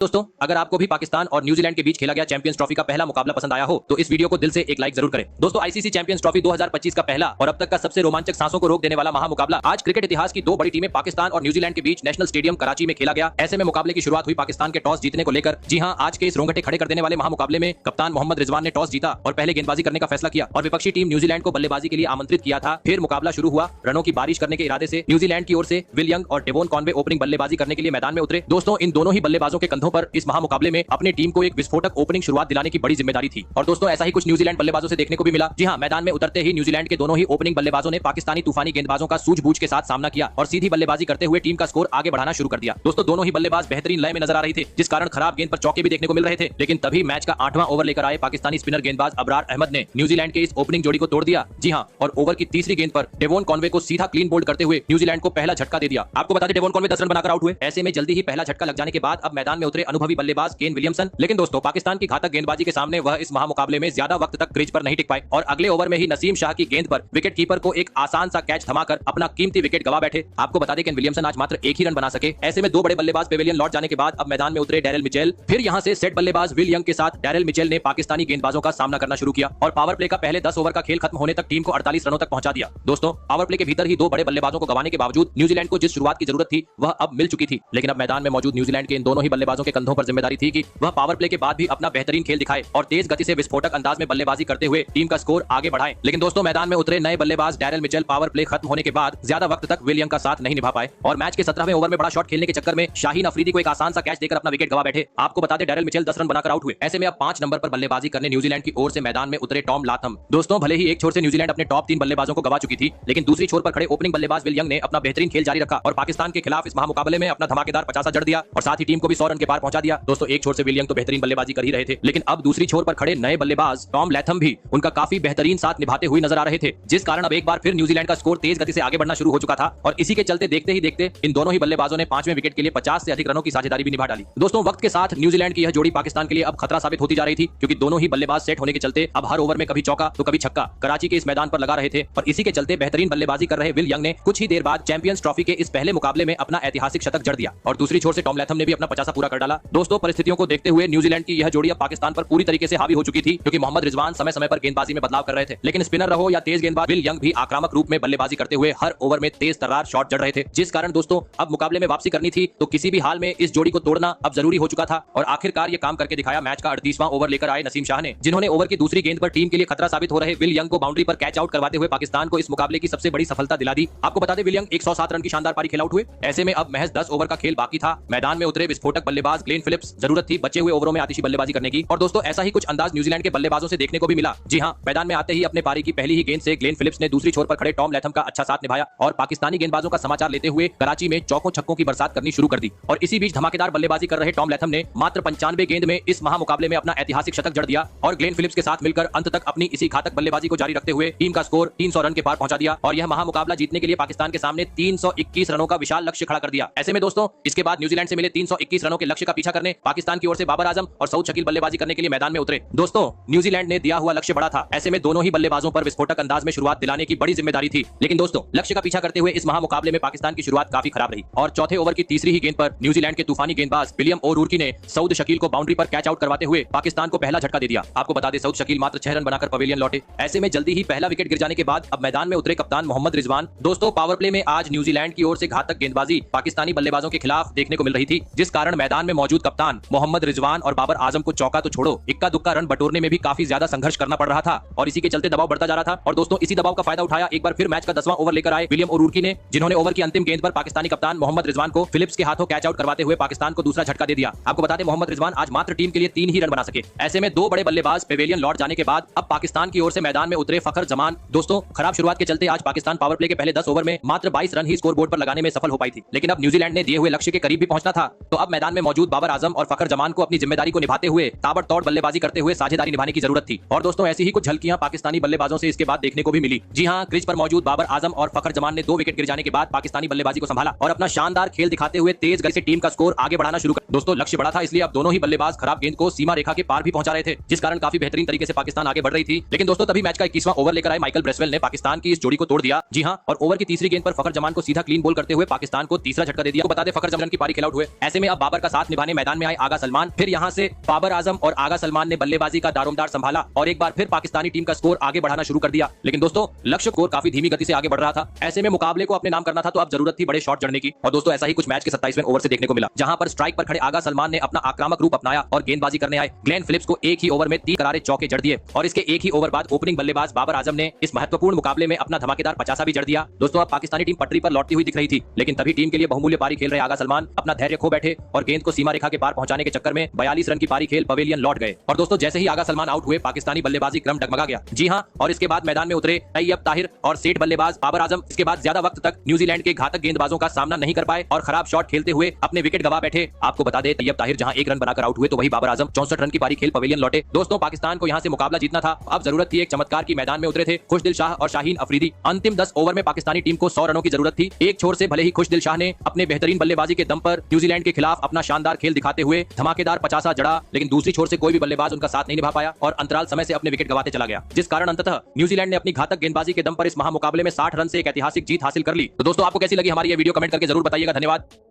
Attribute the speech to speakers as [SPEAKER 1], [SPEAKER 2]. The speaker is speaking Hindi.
[SPEAKER 1] दोस्तों, अगर आपको भी पाकिस्तान और न्यूजीलैंड के बीच खेला गया चैंपियंस ट्रॉफी का पहला मुकाबला पसंद आया हो तो इस वीडियो को दिल से एक लाइक जरूर करें। दोस्तों, आईसीसी चैंपियंस ट्रॉफी 2025 का पहला और अब तक का सबसे रोमांचक सांसों को रोक देने वाला महामुकाबला आज क्रिकेट इतिहास की दो बड़ी टीमें पाकिस्तान और न्यूजीलैंड के बीच नेशनल स्टेडियम कराची में खेला गया। ऐसे में मुकाबले की शुरुआत हुई पाकिस्तान के टॉस जीतने को लेकर। जी हां, आज के इस रोंगटे खड़े कर देने वाले महामुकाबले में कप्तान मोहम्मद रिजवान ने टॉस जीता और पहले गेंदबाजी करने का फैसला किया और विपक्षी टीम न्यूजीलैंड को बल्लेबाजी के लिए आमंत्रित किया था। फिर मुकाबला शुरू हुआ। रनों की बारिश करने के इरादे से न्यूजीलैंड की ओर से विल यंग और डेवोन कॉनवे ओपनिंग बल्लेबाजी करने के लिए मैदान में उतरे। दोस्तों, इन दोनों ही बल्लेबाजों के कंधों पर इस महामुकाबले में अपनी टीम को एक विस्फोटक ओपनिंग शुरुआत दिलाने की बड़ी जिम्मेदारी थी। और दोस्तों, ऐसा ही कुछ न्यूजीलैंड बल्लेबाजों से देखने को भी मिला। जी हां, मैदान में उतरते ही न्यूजीलैंड के दोनों ही ओपनिंग बल्लेबाजों ने पाकिस्तानी तूफानी गेंदबाजों का सूझबूझ के साथ सामना किया और सीधी बल्लेबाजी करते हुए टीम का स्कोर आगे बढ़ाना शुरू कर दिया। दोस्तों, दोनों ही बल्लेबाज बेहतरीन लय में नजर आ रही थे, जिस कारण खराब गेंद पर चौके भी देखने को मिल रहे थे। लेकिन तभी मैच का 8वां ओवर लेकर आए पाकिस्तानी स्पिनर गेंदबाज अबरार अहमद ने न्यूजीलैंड के इस ओपनिंग जोड़ी को तोड़ दिया। जी हां, और ओवर की तीसरी गेंद पर डेवोन कॉनवे को सीधा क्लीन बोल्ड करते हुए न्यूजीलैंड को पहला झटका दे दिया। आपको बता दें, डेवोन कॉनवे 10 रन बनाकर आउट हुए। ऐसे में जल्दी ही पहला झटका लग जाने के बाद अब मैदान में उतरे अनुभवी बल्लेबाज केन विलियमसन। लेकिन दोस्तों, पाकिस्तान की घातक गेंदबाजी के सामने वह इस महामुकाबले में ज्यादा वक्त तक क्रीज पर नहीं टिक पाए और अगले ओवर में ही नसीम शाह की गेंद पर विकेट कीपर को एक आसान सा कैच थमाकर अपना कीमती विकेट गवा बैठे। आपको बता दें, केन विलियमसन आज मात्र एक ही रन बना सके। ऐसे में दो बड़े बल्लेबाज पेवेलियन लौट जाने के बाद अब मैदान में उतरे डैरेल मिचेल। फिर यहां से सेट बल्लेबाज विल यंग के साथ डैरेल मिचेल ने पाकिस्तानी गेंदबाजों का सामना करना शुरू किया और पावर प्ले का पहले 10 ओवर का खेल खत्म होने तक टीम को 48 रनों तक पहुंचा दिया। दोस्तों, पावर प्ले के भीतर ही दो बड़े बल्लेबाजों को गंवाने के बावजूद न्यूजीलैंड को जिस शुरुआत की जरूरत थी वह अब मिल चुकी थी। लेकिन अब मैदान में मौजूद न्यूजीलैंड के इन दोनों ही बल्लेबाजों के कंधों पर जिम्मेदारी थी कि वह पावर प्ले के बाद भी अपना बेहतरीन खेल दिखाए और तेज गति से विस्फोटक अंदाज में बल्लेबाजी करते हुए टीम का स्कोर आगे बढ़ाएं। लेकिन दोस्तों, मैदान में उतरे नए बल्लेबाज डैरेल मिचेल पावर प्ले खत्म होने के बाद ज्यादा वक्त तक विल यंग का साथ नहीं निभा पाए और मैच के 17वें ओवर में बड़ा शॉट खेलने के चक्कर में शाहीन अफरीदी को एक आसान सा कैच देकर अपना विकेट गवा बैठे। आपको बता दें, डैरेल मिचेल 10 रन बनाकर आउट हुए। ऐसे में अब 5 नंबर पर बल्लेबाजी करने न्यूजीलैंड की ओर से मैदान में उतरे टॉम लाथम। दोस्तों, भले ही एक छोर से न्यूजीलैंड अपने टॉप 3 बल्लेबाजों को गवा चुकी थी, लेकिन दूसरी छोर पर खड़े ओपनिंग बल्लेबाज विल यंग ने अपना बेहतरीन खेल जारी रखा और पाकिस्तान के खिलाफ इस महामुकाबले में अपना धमाकेदार 50 जड़ दिया और साथ ही टीम को भी 100 रन के पार पहुंचा दिया। दोस्तों, एक छोर से विल यंग तो बेहतरीन बल्लेबाजी कर ही रहे थे, लेकिन अब दूसरी छोर पर खड़े नए बल्लेबाज टॉम लैथम भी उनका काफी बेहतरीन साथ निभाते हुए नजर आ रहे थे, जिस कारण अब एक बार फिर न्यूजीलैंड का स्कोर तेज गति से आगे बढ़ना शुरू हो चुका था और इसी के चलते देखते ही देखते इन दोनों ही बल्लेबाजों ने 5वें विकेट के लिए 50 से अधिक रनों की साझेदारी भी निभा डाली। दोस्तों, वक्त के साथ न्यूजीलैंड की यह जोड़ी पाकिस्तान के लिए अब खतरा साबित होती जा रही थी, क्योंकि दोनों ही बल्लेबाज सेट होने के चलते अब हर ओवर में कभी चौका तो कभी छक्का कराची के इस मैदान पर लगा रहे थे और इसी के चलते बेहतरीन बल्लेबाजी कर रहे विल यंग ने कुछ ही देर बाद चैंपियंस ट्रॉफी के इस पहले मुकाबले में अपना ऐतिहासिक शतक जड़ दिया और दूसरी छोर से टॉम लैथम ने भी अपना 50 पूरा कर डाला। दोस्तों, परिस्थितियों को देखते हुए न्यूजीलैंड की यह जोड़ी अब पाकिस्तान पर पूरी तरीके से हावी हो चुकी थी, क्योंकि मोहम्मद रिजवान समय समय पर गेंदबाजी में बदलाव कर रहे थे, लेकिन स्पिनर रहो या तेज गेंदबाज विल यंग भी आक्रामक रूप में बल्लेबाजी करते हुए हर ओवर में तेज तर्रार शॉट जड़ रहे थे, जिस कारण दोस्तों अब मुकाबले में वापसी करनी थी तो किसी भी हाल में इस जोड़ी को तोड़ना अब जरूरी हो चुका था और आखिरकार ये काम करके दिखाया। मैच का 38वां ओवर लेकर आए नसीम शाह ने, जिन्होंने ओवर की दूसरी गेंद पर टीम के लिए खतरा साबित हो रहे विल यंग को बाउंड्री पर कैच आउट करवाते हुए पाकिस्तान को इस मुकाबले की सबसे बड़ी सफलता दिला दी। आपको बता दें, विल यंग 107 रन की शानदार पारी खेल आउट हुए। ऐसे में अब महज 10 ओवर का खेल बाकी था। मैदान में उतरे विस्फोटक बल्लेबाज ग्लेन फिलिप्स। जरूरत थी बचे हुए ओवरों में आतिशी बल्लेबाजी करने की और दोस्तों, ऐसा ही कुछ अंदाज न्यूजीलैंड के बल्लेबाजों से देखने को भी मिला। जी हां, मैदान में आते ही अपने पारी की पहली ही गेंद से ग्लेन फिलिप्स ने दूसरी छोर पर खड़े टॉम लैथम का अच्छा साथ निभाया और पाकिस्तानी गेंदबाजों का समाचार लेते हुए कराची में चौकों छक्कों की बरसात करनी शुरू कर दी। और इसी बीच धमाकेदार बल्लेबाजी कर रहे टॉम लैथम ने मात्र 95 गेंद में इस महामुकाबले में अपना ऐतिहासिक शतक जड़ दिया और ग्लेन फिलिप्स के साथ मिलकर अंत तक अपनी इसी घातक बल्लेबाजी को जारी रखते हुए टीम का स्कोर 300 रन के पार पहुंचा दिया और यह महामुकाबला जीतने के लिए पाकिस्तान के सामने 321 रनों का विशाल लक्ष्य खड़ा कर दिया। ऐसे में दोस्तों, इसके बाद न्यूजीलैंड से मिले 321 रनों के लक्ष्य का पीछा करने पाकिस्तान की ओर से बाबर आजम और सऊद शकील बल्लेबाजी करने के लिए मैदान में उतरे। दोस्तों, न्यूजीलैंड ने दिया हुआ लक्ष्य बड़ा था। ऐसे में दोनों ही बल्लेबाजों पर विस्फोटक अंदाज में शुरुआत दिलाने की बड़ी जिम्मेदारी थी, लेकिन दोस्तों, लक्ष्य का पीछा करते हुए इस महामुकाबले में पाकिस्तान की शुरुआत काफी खराब रही और चौथे ओवर की तीसरी ही गेंद पर न्यूजीलैंड के तूफानी गेंदबाज विलियम ओरूर्की ने सऊद शकील को बाउंड्री पर कैच आउट करवाते हुए पाकिस्तान को पहला झटका दे दिया। आपको बता दें, सऊद शकील मात्र 6 रन बनाकर पवेलियन लौटे। ऐसे में जल्दी ही पहला विकेट गिर जाने के बाद अब मैदान में उतरे कप्तान मोहम्मद रिजवान। दोस्तों, पावर प्ले में आज न्यूजीलैंड की ओर से घातक गेंदबाजी पाकिस्तानी बल्लेबाजों के खिलाफ देखने को मिल रही थी, जिस कारण मैदान में मौजूद कप्तान मोहम्मद रिजवान और बाबर आजम को चौका तो छोड़ो, इक्का दुक्का रन बटोरने में भी काफी ज्यादा संघर्ष करना पड़ रहा था और इसी के चलते दबाव बढ़ता जा रहा था। और दोस्तों, इसी दबाव का फायदा उठाया एक बार फिर मैच का 10वां ओवर लेकर आए विलियम ओरूर्की ने, जिन्होंने ओवर की अंतिम गेंद पर पाकिस्तानी कप्तान मोहम्मद रिजवान को फिलिप्स के हाथों कैच आउट करवाते हुए पाकिस्तान को दूसरा झटका दे दिया। आपको बता दें, मोहम्मद रिजवान आज मात्र टीम के लिए 3 ही रन बना सके। ऐसे में दो बड़े बल्लेबाज पेवेलियन लौट जाने के बाद अब पाकिस्तान की ओर से मैदान में उतरे फखर जमान। दोस्तों, खराब शुरुआत के चलते आज पाकिस्तान पावर प्ले के पहले 10 ओवर में मात्र 22 रन ही स्कोर बोर्ड पर लगाने में सफल हो पाई थी, लेकिन अब न्यूजीलैंड ने दिए हुए लक्ष्य के करीब भी पहुंचना था तो अब मैदान में मौजूद बाबर आजम और फखर जमान को अपनी जिम्मेदारी को निभाते हुए ताबड़तोड़ बल्लेबाजी करते हुए साझेदारी निभाने की जरूरत थी। और दोस्तों, ऐसी ही कुछ झलकियां पाकिस्तानी बल्लेबाजों से इसके बाद देखने को भी मिली। जी हां, क्रीज पर मौजूद बाबर आजम और फखर जमान ने 2 विकेट गिर जाने के बाद पाकिस्तानी बल्लेबाजी को संभाला और अपना शानदार खेल दिखाते हुए तेज गति से टीम का स्कोर आगे बढ़ाना शुरू कर। दोस्तों, लक्ष्य बड़ा था, इसलिए अब दोनों ही बल्लेबाज खराब गेंद को सीमा रेखा के पार भी पहुंचा रहे थे, जिस कारण काफी बेहतरीन तरीके से पाकिस्तान आगे बढ़ रही थी। लेकिन दोस्तों, तभी मैच का 21वां ओवर लेकर आए माइकल ब्रेसवेल ने पाकिस्तान की इस जोड़ी को तोड़ दिया। जी हां, और ओवर की तीसरी गेंद पर फखर जमान को सीधा क्लीन बोल करते हुए पाकिस्तान को तीसरा झटका दे दिया। बता दें, फखर जमान की पारी खेल आउट हुए। ऐसे में अब बाबर का साथ साथ निभाने मैदान में आए आगा सलमान। फिर यहाँ से बाबर आजम और आगा सलमान ने बल्लेबाजी का दारोमदार संभाला और एक बार फिर पाकिस्तानी टीम का स्कोर आगे बढ़ाना शुरू कर दिया। लेकिन दोस्तों लक्ष्य स्कोर काफी धीमी गति से आगे बढ़ रहा था। ऐसे में मुकाबले को अपने नाम करना था तो अब जरूरत थी बड़े शॉट जड़ने की। और दोस्तों ऐसा ही कुछ मैच के 27वें ओवर से देखने को मिला, जहां पर स्ट्राइक पर खड़े आगा सलमान ने अपना आक्रामक रूप अपनाया और गेंदबाजी करने आए ग्लेन फिलिप्स को एक ही ओवर में 3 करारे चौके जड़ दिए। और इसके एक ही ओवर बाद ओपनिंग बल्लेबाज बाबर आजम ने इस महत्वपूर्ण मुकाबले में अपना धमाकेदार 50 भी जड़ दिया। दोस्तों अब पाकिस्तानी टीम पटरी पर लौटती हुई दिख रही थी, लेकिन तभी टीम के लिए बहुमूल्य पारी खेल रहे आगा सलमान अपना धैर्य खो बैठे और गेंद को सीमा रेखा के पार पहुंचाने के चक्कर में 42 रन की पारी खेल पवेलियन लौट गए। और दोस्तों जैसे ही आगा सलमान आउट हुए पाकिस्तानी बल्लेबाजी क्रम डगमगा गया। जी हां, और इसके बाद मैदान में उतरे तैयब ताहिर और सेठ बल्लेबाज बाबर आजम इसके बाद ज्यादा वक्त तक न्यूजीलैंड के घातक गेंदबाजों का सामना नहीं कर पाए और खराब शॉट खेलते हुए अपने विकेट गवा बैठे। आपको बता दें तैयब ताहिर जहां 1 रन बनाकर आउट हुए तो वही बाबर आजम 64 रन की पारी खेल पवेलियन लौटे। दोस्तों पाकिस्तान को यहां से मुकाबला जीतना था, अब जरूरत थी एक चमत्कार की। मैदान में उतरे थे खुशदिल शाह और शाहीन अफरीदी। अंतिम 10 ओवर में पाकिस्तानी टीम को 100 रनों की जरूरत थी। एक छोर से भले ही खुशदिल शाह ने अपने बेहतरीन बल्लेबाजी के दम पर न्यूजीलैंड के खिलाफ अपना शानदार खेल दिखाते हुए धमाकेदार 50 जड़ा, लेकिन दूसरी छोर से कोई भी बल्लेबाज उनका साथ नहीं निभा पाया और अंतराल समय से अपने विकेट गवाते चला गया, जिस कारण अंततः न्यूजीलैंड ने अपनी घातक गेंदबाजी के दम पर इस महामुकाबले में 60 रन से एक ऐतिहासिक जीत हासिल कर ली। तो दोस्तों आपको कैसी लगी हमारी ये वीडियो कमेंट करके जरूर बताइएगा। धन्यवाद।